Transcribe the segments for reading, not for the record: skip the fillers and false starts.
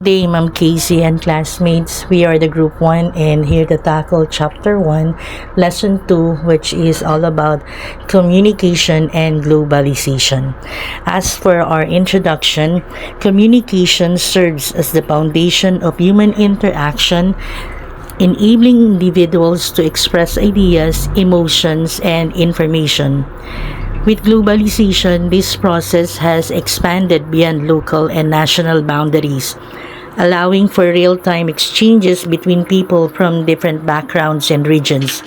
Today, Ma'am Casey and classmates, we are the Group 1 and here to tackle Chapter 1, Lesson 2, which is all about communication and globalization. As for our introduction, communication serves as the foundation of human interaction, enabling individuals to express ideas, emotions, and information. With globalization, this process has expanded beyond local and national boundaries, allowing for real-time exchanges between people from different backgrounds and regions.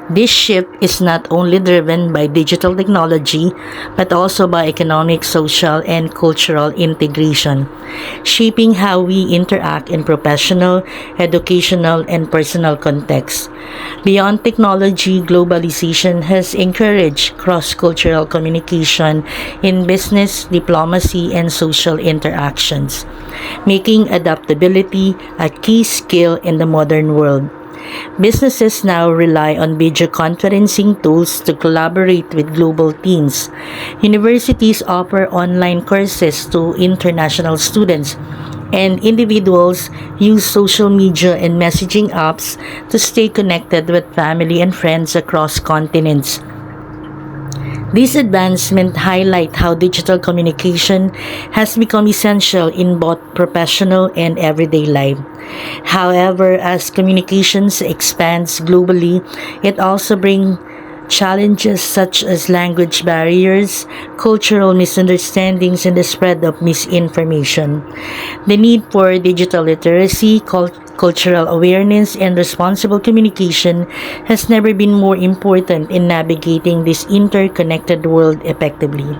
This shift is not only driven by digital technology, but also by economic, social, and cultural integration, shaping how we interact in professional, educational, and personal contexts. Beyond technology, globalization has encouraged cross-cultural communication in business, diplomacy, and social interactions, making adaptability a key skill in the modern world. Businesses now rely on video conferencing tools to collaborate with global teams. Universities offer online courses to international students, and individuals use social media and messaging apps to stay connected with family and friends across continents. These advancements highlight how digital communication has become essential in both professional and everyday life. However, as communications expands globally, it also brings challenges such as language barriers, cultural misunderstandings, and the spread of misinformation. The need for digital literacy, cultural awareness, and responsible communication has never been more important in navigating this interconnected world effectively.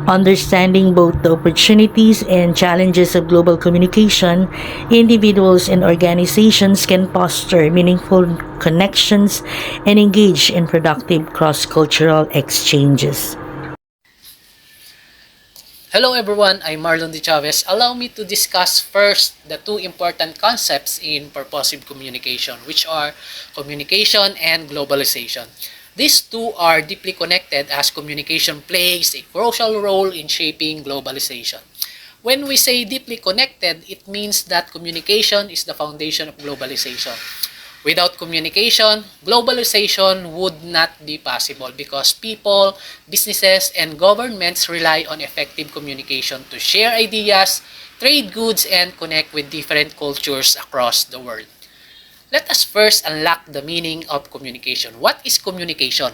Understanding both the opportunities and challenges of global communication, individuals and organizations can foster meaningful connections and engage in productive cross-cultural exchanges. Hello everyone, I'm Marlon De Chavez. Allow me to discuss first the two important concepts in purposive communication, which are communication and globalization. These two are deeply connected as communication plays a crucial role in shaping globalization. When we say deeply connected, it means that communication is the foundation of globalization. Without communication, globalization would not be possible because people, businesses, and governments rely on effective communication to share ideas, trade goods, and connect with different cultures across the world. Let us first unlock the meaning of communication. What is communication?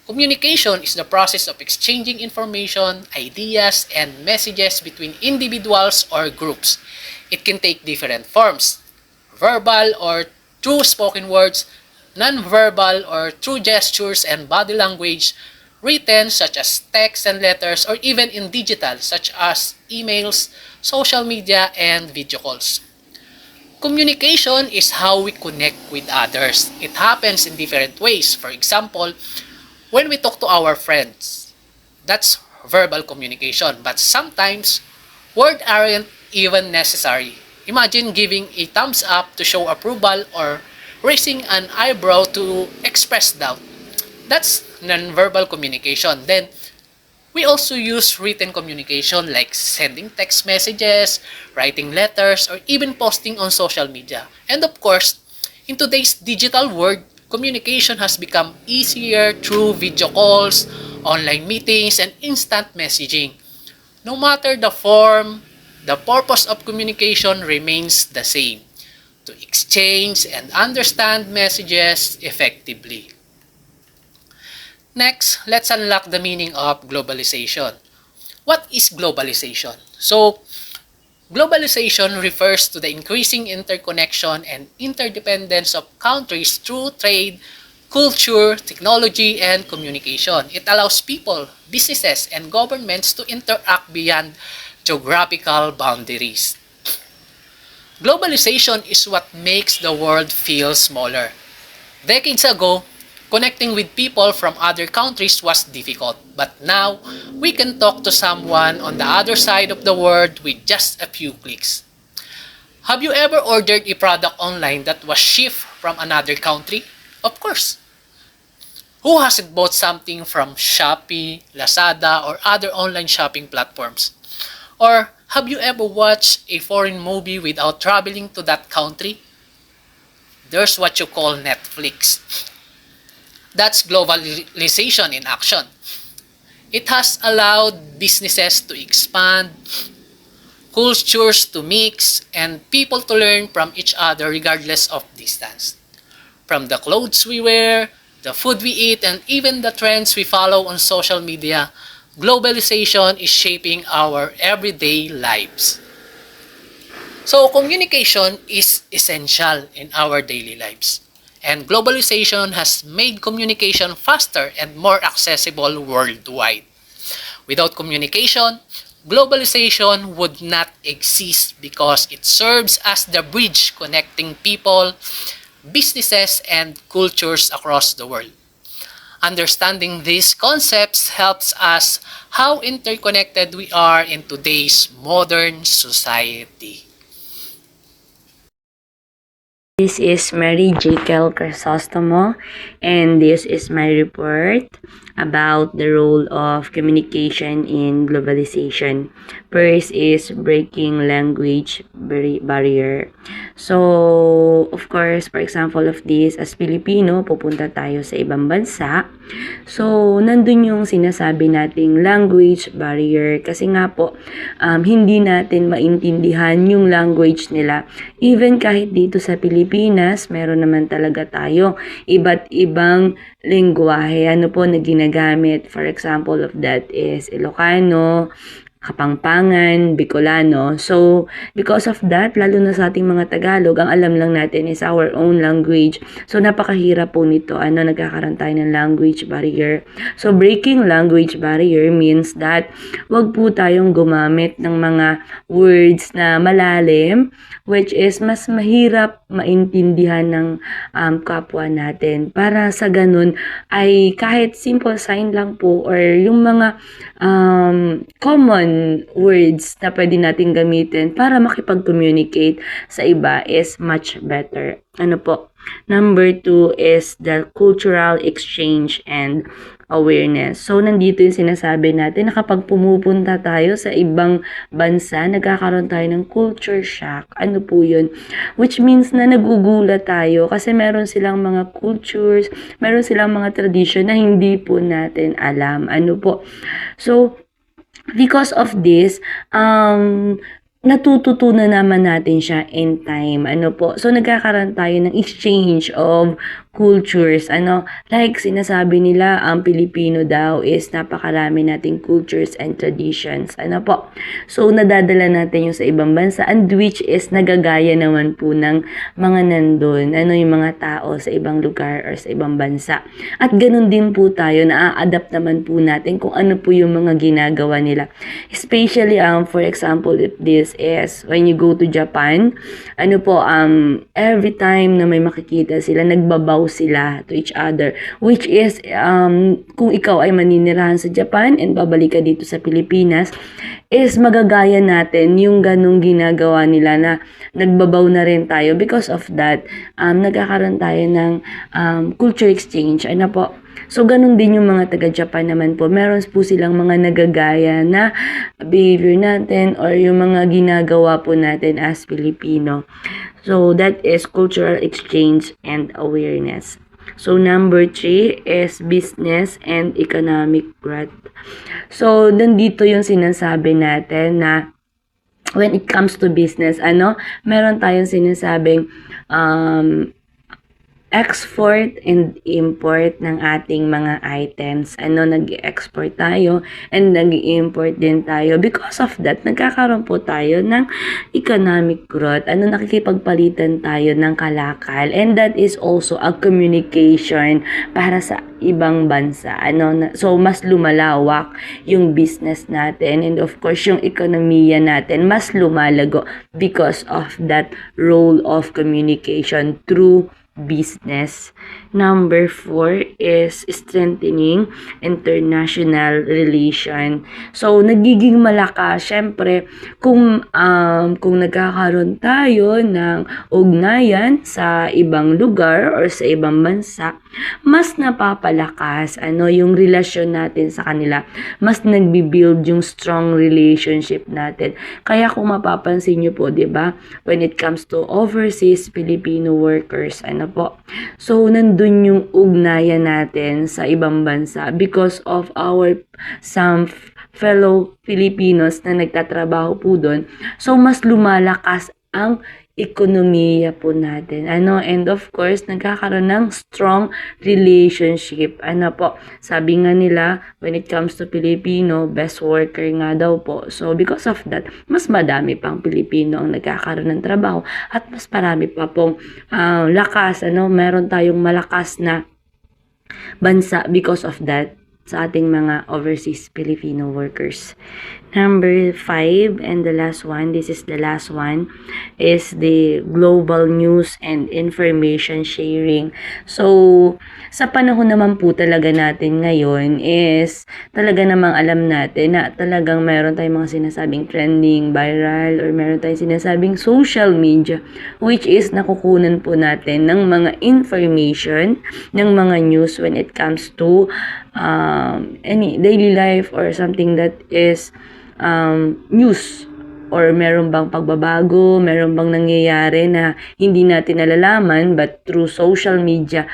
Communication is the process of exchanging information, ideas, and messages between individuals or groups. It can take different forms: verbal or through spoken words, non-verbal or through gestures and body language, written such as text and letters, or even in digital such as emails, social media, and video calls. Communication is how we connect with others. It happens in different ways. For example, when we talk to our friends, that's verbal communication. But sometimes, words aren't even necessary. Imagine giving a thumbs up to show approval or raising an eyebrow to express doubt. That's non-verbal communication. Then, we also use written communication like sending text messages, writing letters, or even posting on social media. And of course, in today's digital world, communication has become easier through video calls, online meetings, and instant messaging. No matter the form, the purpose of communication remains the same: to exchange and understand messages effectively. Next, let's unlock the meaning of globalization. What is globalization? So, globalization refers to the increasing interconnection and interdependence of countries through trade, culture, technology, and communication. It allows people, businesses, and governments to interact beyond geographical boundaries. Globalization is what makes the world feel smaller. Decades ago, connecting with people from other countries was difficult, but now we can talk to someone on the other side of the world with just a few clicks. Have you ever ordered a product online that was shipped from another country? Of course. Who hasn't bought something from Shopee, Lazada, or other online shopping platforms? Or Have you ever watched a foreign movie without traveling to that country? There's what you call Netflix. That's globalization in action. It has allowed businesses to expand, cultures to mix, and people to learn from each other regardless of distance. From the clothes we wear, the food we eat, and even the trends we follow on social media, globalization is shaping our everyday lives. So communication is essential in our daily lives. And globalization has made communication faster and more accessible worldwide. Without communication, globalization would not exist because it serves as the bridge connecting people, businesses, and cultures across the world. Understanding these concepts helps us how interconnected we are in today's modern society. This is Mary Jekyll Crisostomo, and this is my report about the role of communication in globalization. First is breaking language barrier. So, of course, for example of this, as Pilipino, pupunta tayo sa ibang bansa. So, nandun yung sinasabi nating language barrier kasi nga po, hindi natin maintindihan yung language nila. Even kahit dito sa Pilipinas, meron naman talaga tayo iba't ibang lengguwahe na ginagamit. For example of that is Ilocano, Kapampangan, Bicolano. So, because of that, lalo na sa ating mga Tagalog, ang alam lang natin is our own language. So, napakahirap po nito. Nagkakaroon tayo ng language barrier. So, breaking language barrier means that wag po tayong gumamit ng mga words na malalim, which is mas mahirap maintindihan ng kapwa natin. Para sa ganun, ay kahit simple sign lang po or yung mga common words na pwede natin gamitin para makipag-communicate sa iba is much better. Number 2 is the cultural exchange and awareness. So, nandito yung sinasabi natin na kapag pumupunta tayo sa ibang bansa, nagkakaroon tayo ng culture shock. Ano po yun? Which means na nagugulat tayo kasi meron silang mga cultures, meron silang mga tradition na hindi po natin alam. So, because of this, natututunan naman natin siya in time. So, nagkakaroon tayo ng exchange of cultures. Like sinasabi nila, ang Pilipino daw is napakarami nating cultures and traditions. So, nadadala natin yung sa ibang bansa and which is nagagaya naman po ng mga nandun. Yung mga tao sa ibang lugar or sa ibang bansa. At ganun din po tayo, na-adapt naman po natin kung ano po yung mga ginagawa nila. Especially, for example, if this is when you go to Japan, every time na may makikita sila, nagbabaw sila to each other, which is kung ikaw ay maninirahan sa Japan and babalik ka dito sa Pilipinas, is magagaya natin yung ganong ginagawa nila na nagbabaw na rin tayo. Because of that, nagkakaroon tayo ng culture exchange. So, ganun din yung mga taga-Japan naman po. Meron po silang mga nagagaya na behavior natin or yung mga ginagawa po natin as Filipino. So, that is cultural exchange and awareness. So, number 3 is business and economic growth. So, nandito yung sinasabi natin na when it comes to business, meron tayong sinasabing export and import ng ating mga items. Nag-export tayo and nag-import din tayo. Because of that, nagkakaroon po tayo ng economic growth. Nakikipagpalitan tayo ng kalakal. And that is also a communication para sa ibang bansa. So, mas lumalawak yung business natin. And of course, yung ekonomiya natin mas lumalago because of that role of communication through business. Number 4 is strengthening international relation. So, nagiging malakas, syempre, kung nagkakaroon tayo ng ugnayan sa ibang lugar or sa ibang bansa, mas napapalakas yung relasyon natin sa kanila. Mas nagbi-build yung strong relationship natin. Kaya kung mapapansin nyo po, 'di ba, when it comes to overseas Filipino workers, so nandun yung ugnayan natin sa ibang bansa because of our some fellow Filipinos na nagtatrabaho po doon. So mas lumalakas ang ekonomiya po natin. And of course, nagkakaroon ng strong relationship. Sabi nga nila, when it comes to Filipino, best worker nga daw po. So, because of that, mas madami pang Pilipino ang nagkakaroon ng trabaho at mas marami pa pong lakas. Meron tayong malakas na bansa because of that sa ating mga overseas Filipino workers. Number 5 and the last one, this is the last one, is the global news and information sharing. So, sa panahon naman po talaga natin ngayon is talaga namang alam natin na talagang meron tayong mga sinasabing trending, viral, or meron tayong sinasabing social media, which is nakukunan po natin ng mga information, ng mga news when it comes to any daily life or something that is news, or meron bang pagbabago, meron bang nangyayari na hindi natin nalalaman, but through social media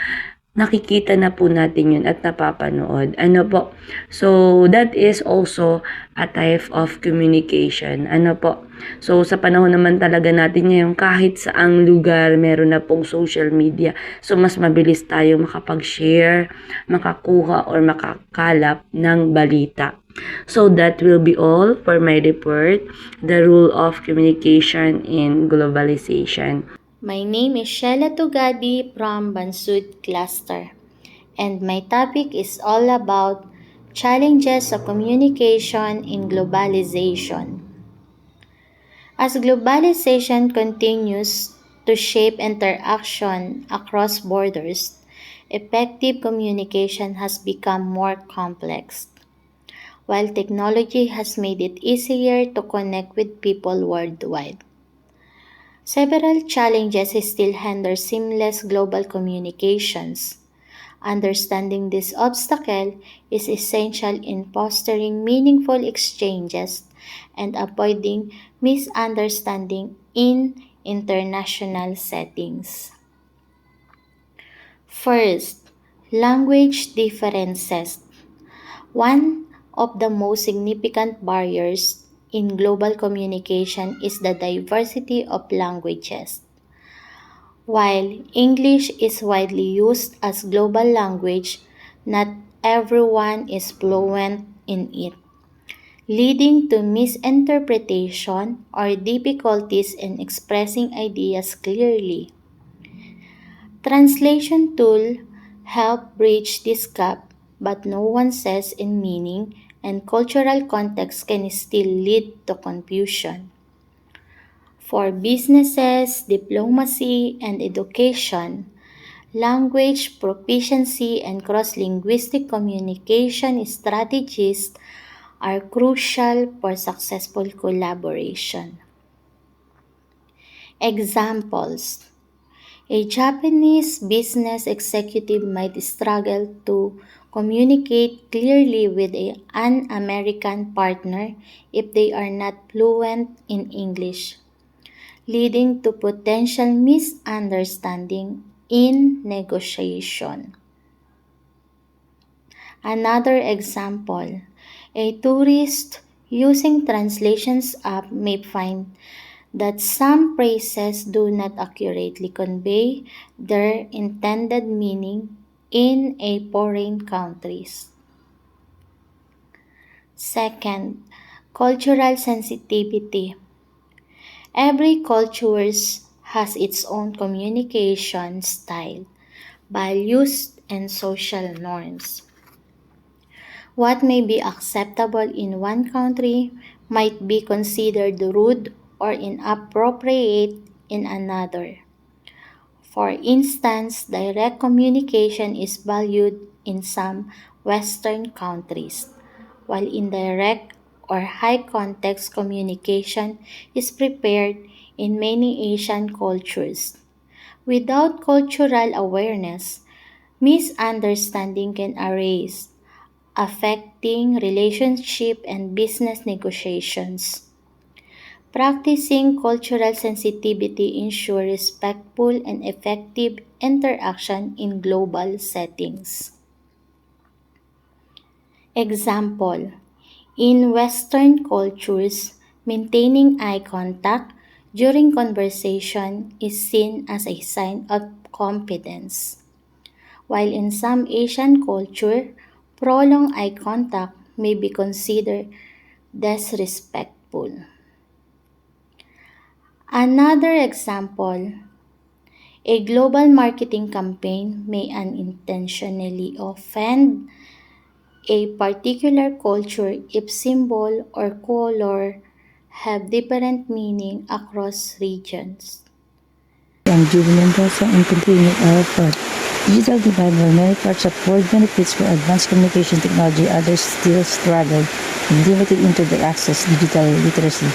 nakikita na po natin yun at napapanood. So that is also a type of communication. So sa panahon naman talaga natin ngayon, kahit saang lugar meron na pong social media. So mas mabilis tayo makapag-share, makakuha or makakalap ng balita. So that will be all for my report, the role of communication in globalization. My name is Sheila Tugadi from Bansud Cluster, and my topic is all about challenges of communication in globalization. As globalization continues to shape interaction across borders, effective communication has become more complex. While technology has made it easier to connect with people worldwide, several challenges still hinder seamless global communications. Understanding this obstacle is essential in fostering meaningful exchanges and avoiding misunderstanding in international settings. First, language differences. One of the most significant barriers in global communication is the diversity of languages. While English is widely used as global language, not everyone is fluent in it, leading to misinterpretation or difficulties in expressing ideas clearly. Translation tools help bridge this gap, but nuances in meaning and cultural context can still lead to confusion. For businesses, diplomacy, and education, language proficiency and cross-linguistic communication strategies are crucial for successful collaboration. Examples: a Japanese business executive might struggle to communicate clearly with an American partner if they are not fluent in English, leading to potential misunderstanding in negotiation. Another example, a tourist using translations app may find that some phrases do not accurately convey their intended meaning in a foreign countries. Second, cultural sensitivity. Every culture has its own communication style, values, and social norms. What may be acceptable in one country might be considered rude or inappropriate in another. For instance, direct communication is valued in some Western countries, while indirect or high context communication is prepared in many Asian cultures. Without cultural awareness, misunderstanding can arise, affecting relationship and business negotiations. Practicing cultural sensitivity ensures respectful and effective interaction in global settings. Example: in Western cultures, maintaining eye contact during conversation is seen as a sign of confidence, while in some Asian culture, prolonged eye contact may be considered disrespectful. Another example: a global marketing campaign may unintentionally offend a particular culture if symbol or color have different meaning across regions. And Julie Mendoza and continuing our part. Digital divide, while many parts of world benefits for advanced communication technology, others still struggle with limited internet access, digital literacy.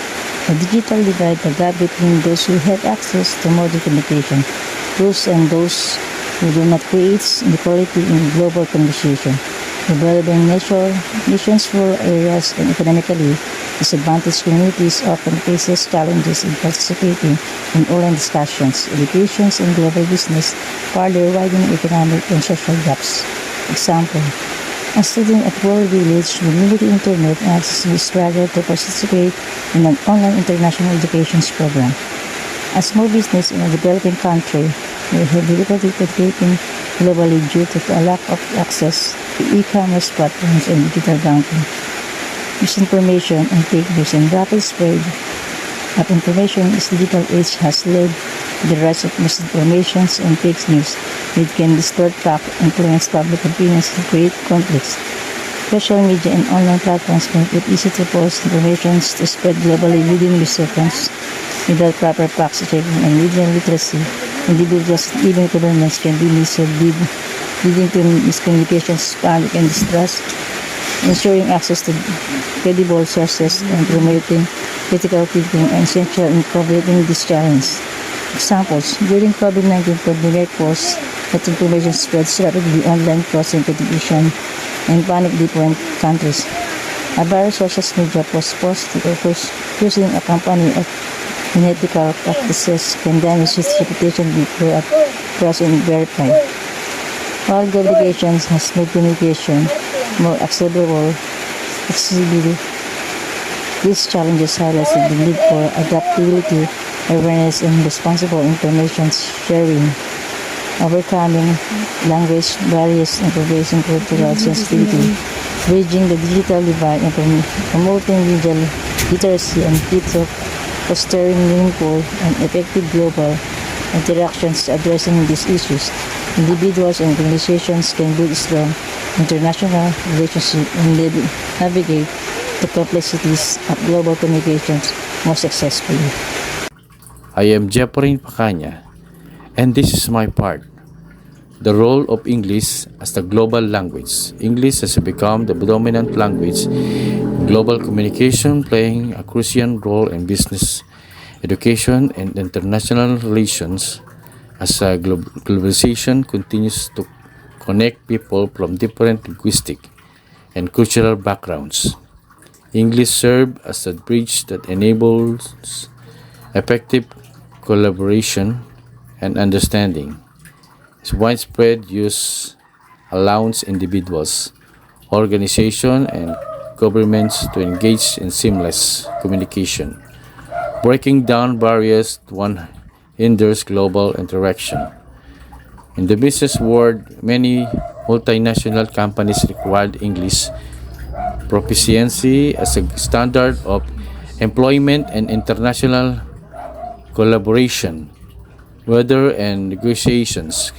The digital divide, the gap between those who have access to modern communication, those and those who do not, creates inequality in global conversation. Developing nations, rural areas, and economically disadvantaged communities often faces challenges in participating in online discussions, educations, and global business, further widening economic and social gaps. Example: a student at rural village with limited internet access will struggle to participate in an online international education program. A small business in a developing country may have difficulty competing globally due to a lack of access to e-commerce platforms and digital banking. Misinformation and fake news and rapid spread of information in this digital age has led to the rise of misinformation and fake news, which can distort facts, influence public opinions, and create conflicts. Social media and online platforms make it easy to post information to spread globally within seconds. Without proper fact-checking and media literacy, individuals and even governments can be misled, leading to miscommunications, panic, and distrust. Ensuring access to credible sources and promoting critical thinking are essential in combating this challenge. Examples: during COVID-19 pandemic posts that information spreads rapidly online, causing confusion and panic in different countries. A virus social media post posted or accusing a company of unethical practices can damage its reputation before trust and verified. While global obligations has made communication more accessible, these challenges highlight the need for adaptability, awareness, and responsible information sharing, overcoming language barriers and progressing cultural sensitivity, bridging the digital divide, and promoting digital literacy and fostering meaningful and effective global interactions addressing these issues. Individuals and organizations can build strong international relationships and navigate the complexities of global communications more successfully. I am Jeffrey Pacanya, and this is my part. The role of English as the global language. English has become the dominant language in global communication, playing a crucial role in business, education, and international relations as globalization continues to connect people from different linguistic and cultural backgrounds. English serves as a bridge that enables effective collaboration and understanding. Its widespread use allows individuals, organizations, and governments to engage in seamless communication, breaking down barriers that hinders global interaction. In the business world, many multinational companies require English proficiency as a standard of employment and international collaboration, whether in negotiations,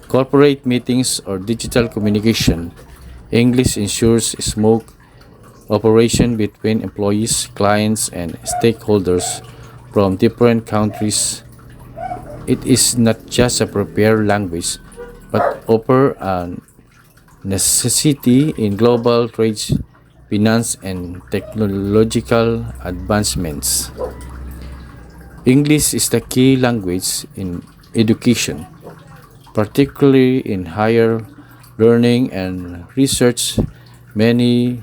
corporate meetings, or digital communication. English ensures smooth operation between employees, clients, and stakeholders from different countries. It is not just a prepared language, but offer a necessity in global trade, finance, and technological advancements. English is the key language in education, particularly in higher learning and research. Many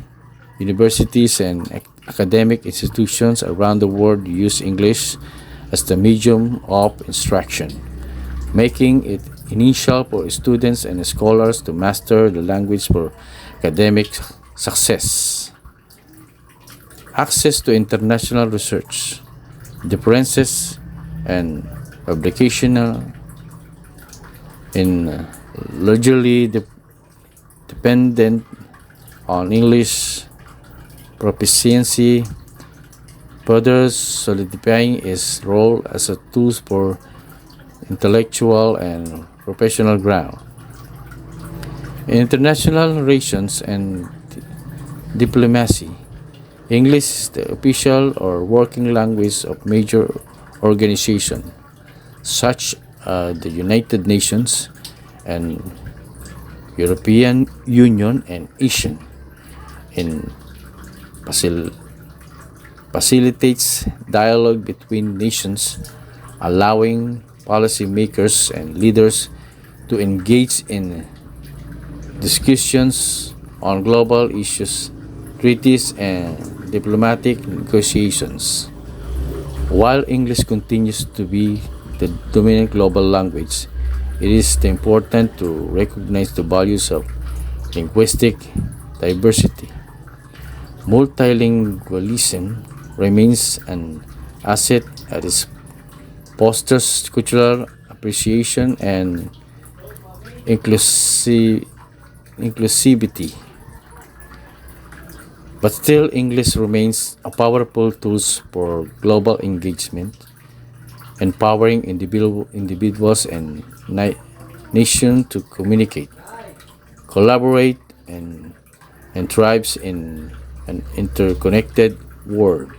universities and academic institutions around the world use English as the medium of instruction, making it initial for students and scholars to master the language for academic success. Access to international research, differences, and publication in largely dependent on English proficiency, further solidifying its role as a tool for intellectual and professional ground. In international relations and diplomacy, English is the official or working language of major organizations such as the United Nations and European Union and ASEAN. In facilitates dialogue between nations, allowing policymakers and leaders to engage in discussions on global issues, treaties, and diplomatic negotiations. While English continues to be the dominant global language, it is important to recognize the values of linguistic diversity. Multilingualism remains an asset as it fosters cultural appreciation and inclusivity. But still, English remains a powerful tool for global engagement, empowering individuals and nations to communicate, collaborate, and thrive in an interconnected world.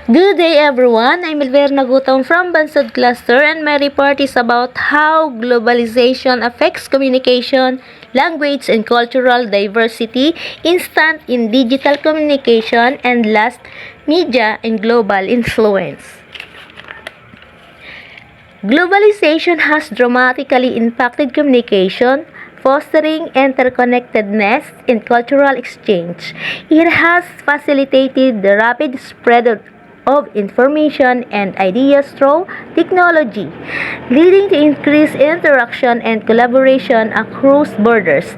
Good day everyone, I'm Elverna Gutom from Bansod Cluster and my report is about how globalization affects communication, language and cultural diversity, instant in digital communication, and last, media and global influence. Globalization has dramatically impacted communication, fostering interconnectedness and cultural exchange. It has facilitated the rapid spread of information and ideas through technology, leading to increased interaction and collaboration across borders.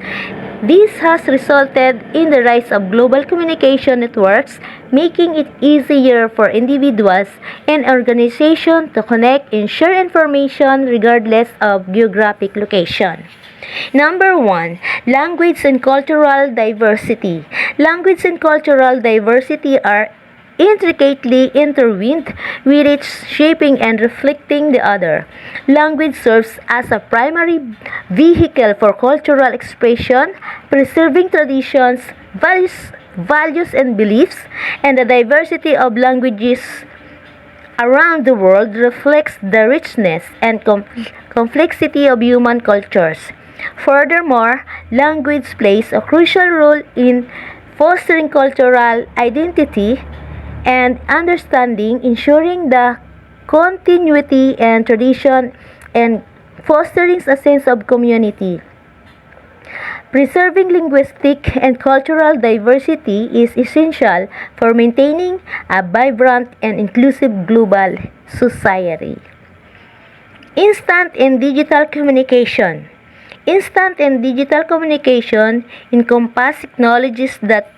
This has resulted in the rise of global communication networks, making it easier for individuals and organizations to connect and share information regardless of geographic location. Number 1. Language and cultural diversity. Language and cultural diversity are intricately intertwined, with each shaping and reflecting the other. Language serves as a primary vehicle for cultural expression, preserving traditions, values and beliefs, and the diversity of languages around the world reflects the richness and complexity of human cultures. Furthermore, language plays a crucial role in fostering cultural identity and understanding, ensuring the continuity and tradition and fostering a sense of community. Preserving linguistic and cultural diversity is essential for maintaining a vibrant and inclusive global society. Instant and digital communication. Instant and digital communication encompass technologies that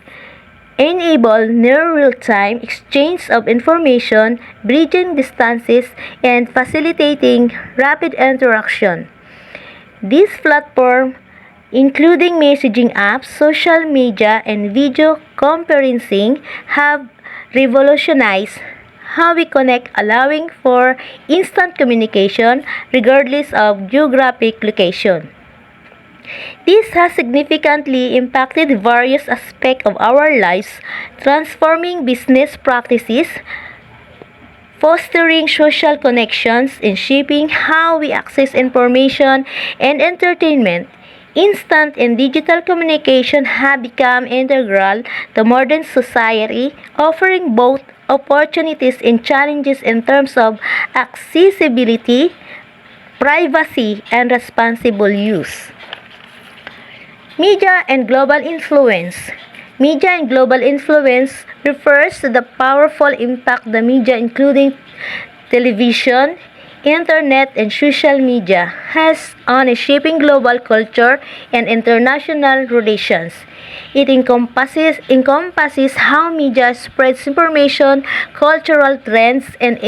enable near real-time exchange of information, bridging distances, and facilitating rapid interaction. These platforms, including messaging apps, social media, and video conferencing, have revolutionized how we connect, allowing for instant communication regardless of geographic location. This has significantly impacted various aspects of our lives, transforming business practices, fostering social connections and shaping how we access information and entertainment. Instant and digital communication have become integral to modern society, offering both opportunities and challenges in terms of accessibility, privacy, and responsible use. Media and global influence. Media and global influence refers to the powerful impact the media, including television, internet, and social media, has on shaping global culture and international relations. It encompasses how media spreads information, cultural trends, and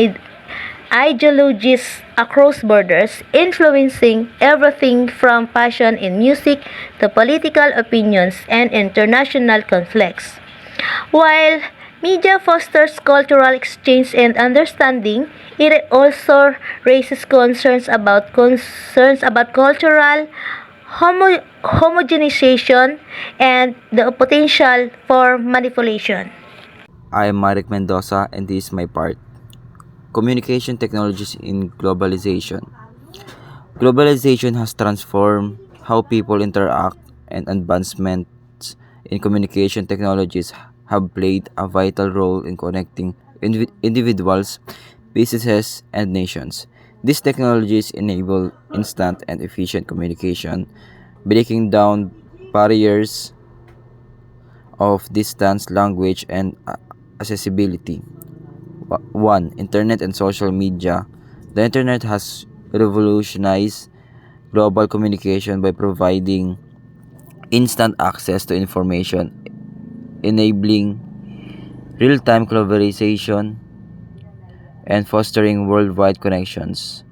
ideologies across borders, influencing everything from fashion and music to political opinions and international conflicts. While media fosters cultural exchange and understanding, it also raises concerns about cultural homogenization and the potential for manipulation. I am Marek Mendoza, and this is my part. Communication technologies in globalization. Globalization has transformed how people interact, and advancements in communication technologies have played a vital role in connecting individuals, businesses, and nations. These technologies enable instant and efficient communication, breaking down barriers of distance, language, and accessibility. 1. Internet and social media. The internet has revolutionized global communication by providing instant access to information, enabling real time collaboration, and fostering worldwide connections.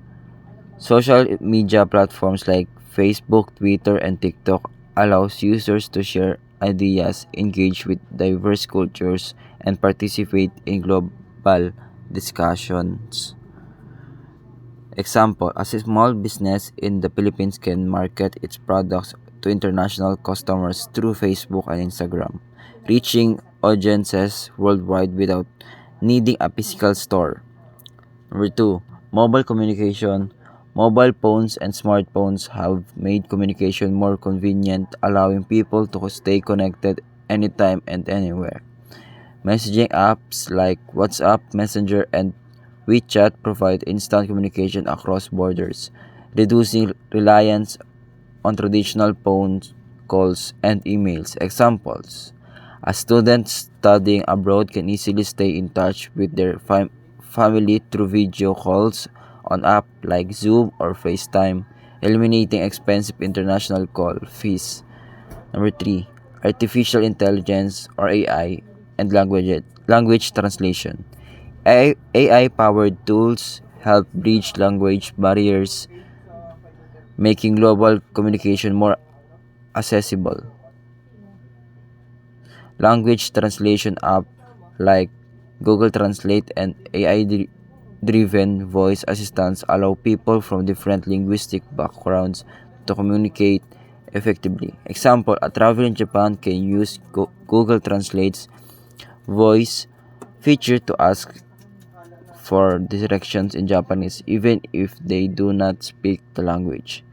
Social media platforms like Facebook, Twitter, and TikTok allows users to share ideas, engage with diverse cultures, and participate in global discussions. Example, a small business in the Philippines can market its products to international customers through Facebook and Instagram, reaching audiences worldwide without needing a physical store. Number 2, mobile communication. Mobile phones and smartphones have made communication more convenient, allowing people to stay connected anytime and anywhere. Messaging apps like WhatsApp, Messenger, and WeChat provide instant communication across borders, reducing reliance on traditional phone calls and emails. Examples: a student studying abroad can easily stay in touch with their family through video calls on apps like Zoom or FaceTime, eliminating expensive international call fees. Number 3, artificial intelligence or AI and language translation. AI-powered tools help bridge language barriers, making global communication more accessible. Language translation apps like Google Translate and AI-driven voice assistants allow people from different linguistic backgrounds to communicate effectively. Example, a traveler in Japan can use Google Translate's voice feature to ask for directions in Japanese even if they do not speak the language.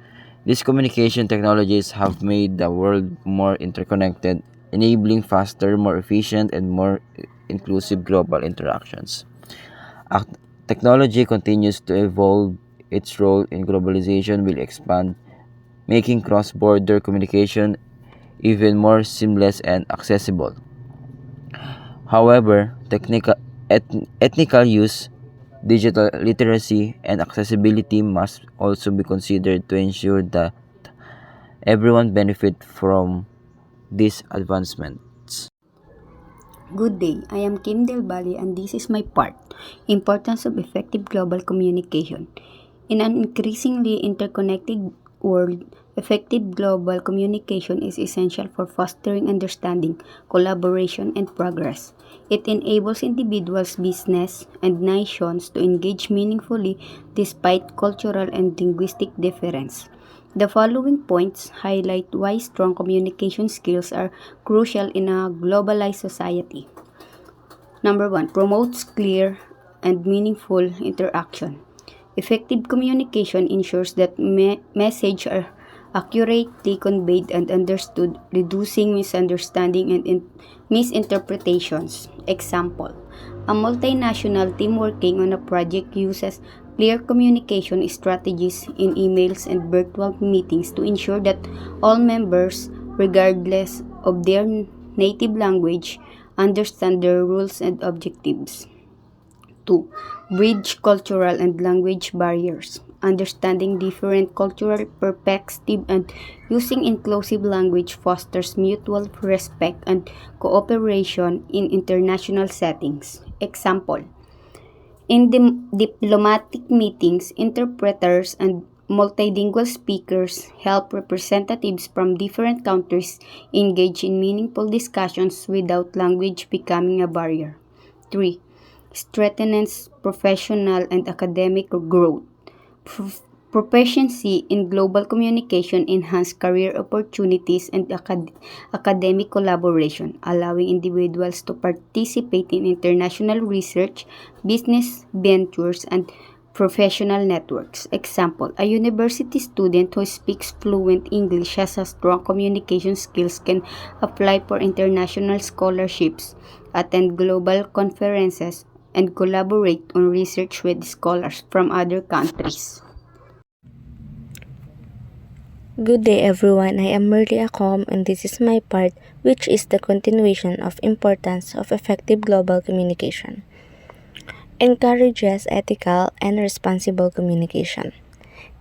These communication technologies have made the world more interconnected, enabling faster, more efficient, and more inclusive global interactions. As technology continues to evolve, its role in globalization will expand, making cross-border communication even more seamless and accessible. However, ethnical use, digital literacy, and accessibility must also be considered to ensure that everyone benefit from these advancements. Good day, I am Kim Del Valle and this is my part. Importance of effective global communication. In an increasingly interconnected world, effective global communication is essential for fostering understanding, collaboration, and progress. It enables individuals, business, and nations to engage meaningfully despite cultural and linguistic difference. The following points highlight why strong communication skills are crucial in a globalized society. Number 1, promotes clear and meaningful interaction. Effective communication ensures that messages are accurately conveyed and understood, reducing misunderstanding and misinterpretations. Example: a multinational team working on a project uses clear communication strategies in emails and virtual meetings to ensure that all members, regardless of their native language, understand the rules and objectives. 2. Bridge cultural and language barriers. Understanding different cultural perspectives and using inclusive language fosters mutual respect and cooperation in international settings. Example: in diplomatic meetings, interpreters and multilingual speakers help representatives from different countries engage in meaningful discussions without language becoming a barrier. 3. Strengthens professional and academic growth. Proficiency in global communication enhances career opportunities and academic collaboration, allowing individuals to participate in international research, business ventures, and professional networks. Example: a university student who speaks fluent English has a strong communication skills can apply for international scholarships, attend global conferences, and collaborate on research with scholars from other countries. Good day everyone, I am Merly Acom and this is my part, which is the continuation of importance of effective global communication. Encourages ethical and responsible communication.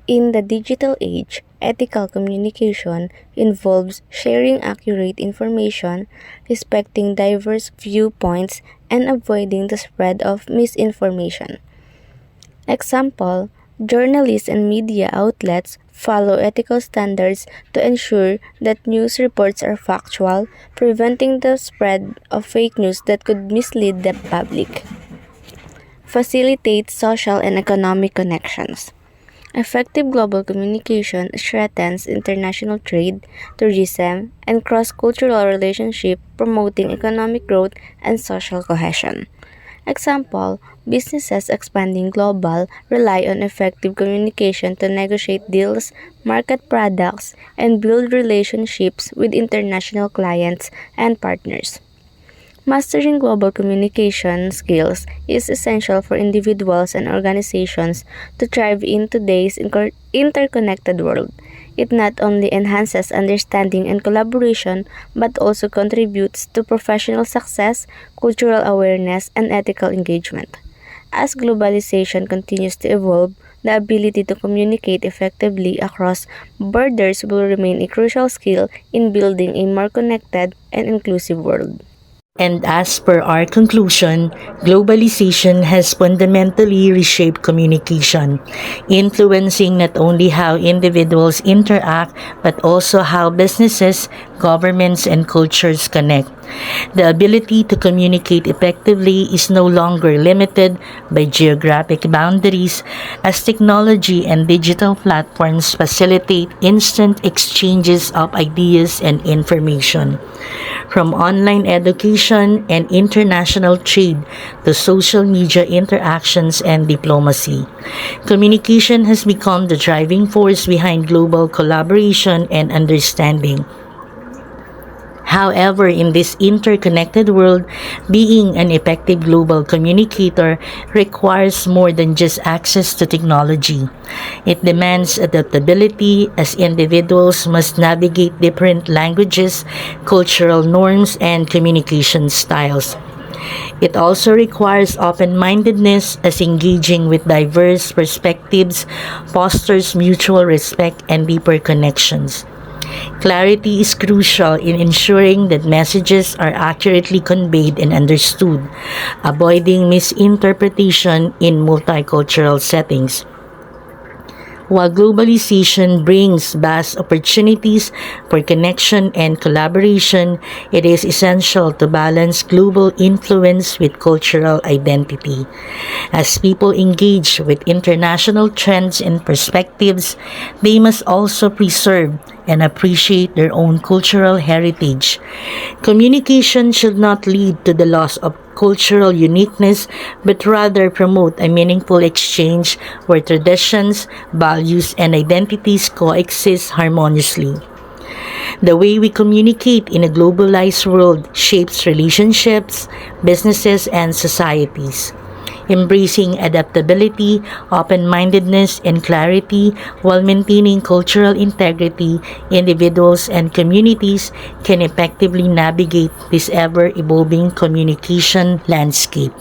In the digital age, ethical communication involves sharing accurate information, respecting diverse viewpoints, and avoiding the spread of misinformation. Example: journalists and media outlets follow ethical standards to ensure that news reports are factual, preventing the spread of fake news that could mislead the public. Facilitates social and economic connections. Effective global communication strengthens international trade, tourism, and cross-cultural relationships, promoting economic growth and social cohesion. Example: businesses expanding global rely on effective communication to negotiate deals, market products, and build relationships with international clients and partners. Mastering global communication skills is essential for individuals and organizations to thrive in today's interconnected world. It not only enhances understanding and collaboration, but also contributes to professional success, cultural awareness, and ethical engagement. As globalization continues to evolve, the ability to communicate effectively across borders will remain a crucial skill in building a more connected and inclusive world. And as per our conclusion, globalization has fundamentally reshaped communication, influencing not only how individuals interact, but also how businesses, governments, and cultures connect. The ability to communicate effectively is no longer limited by geographic boundaries, as technology and digital platforms facilitate instant exchanges of ideas and information. From online education and international trade to social media interactions and diplomacy, communication has become the driving force behind global collaboration and understanding. However, in this interconnected world, being an effective global communicator requires more than just access to technology. It demands adaptability, as individuals must navigate different languages, cultural norms, and communication styles. It also requires open-mindedness, as engaging with diverse perspectives fosters mutual respect and deeper connections. Clarity is crucial in ensuring that messages are accurately conveyed and understood, avoiding misinterpretation in multicultural settings. While globalization brings vast opportunities for connection and collaboration, it is essential to balance global influence with cultural identity. As people engage with international trends and perspectives, they must also preserve and appreciate their own cultural heritage. Communication should not lead to the loss of cultural uniqueness, but rather promote a meaningful exchange where traditions, values, and identities coexist harmoniously. The way we communicate in a globalized world shapes relationships, businesses, and societies. Embracing adaptability, open-mindedness, and clarity while maintaining cultural integrity, individuals and communities can effectively navigate this ever-evolving communication landscape.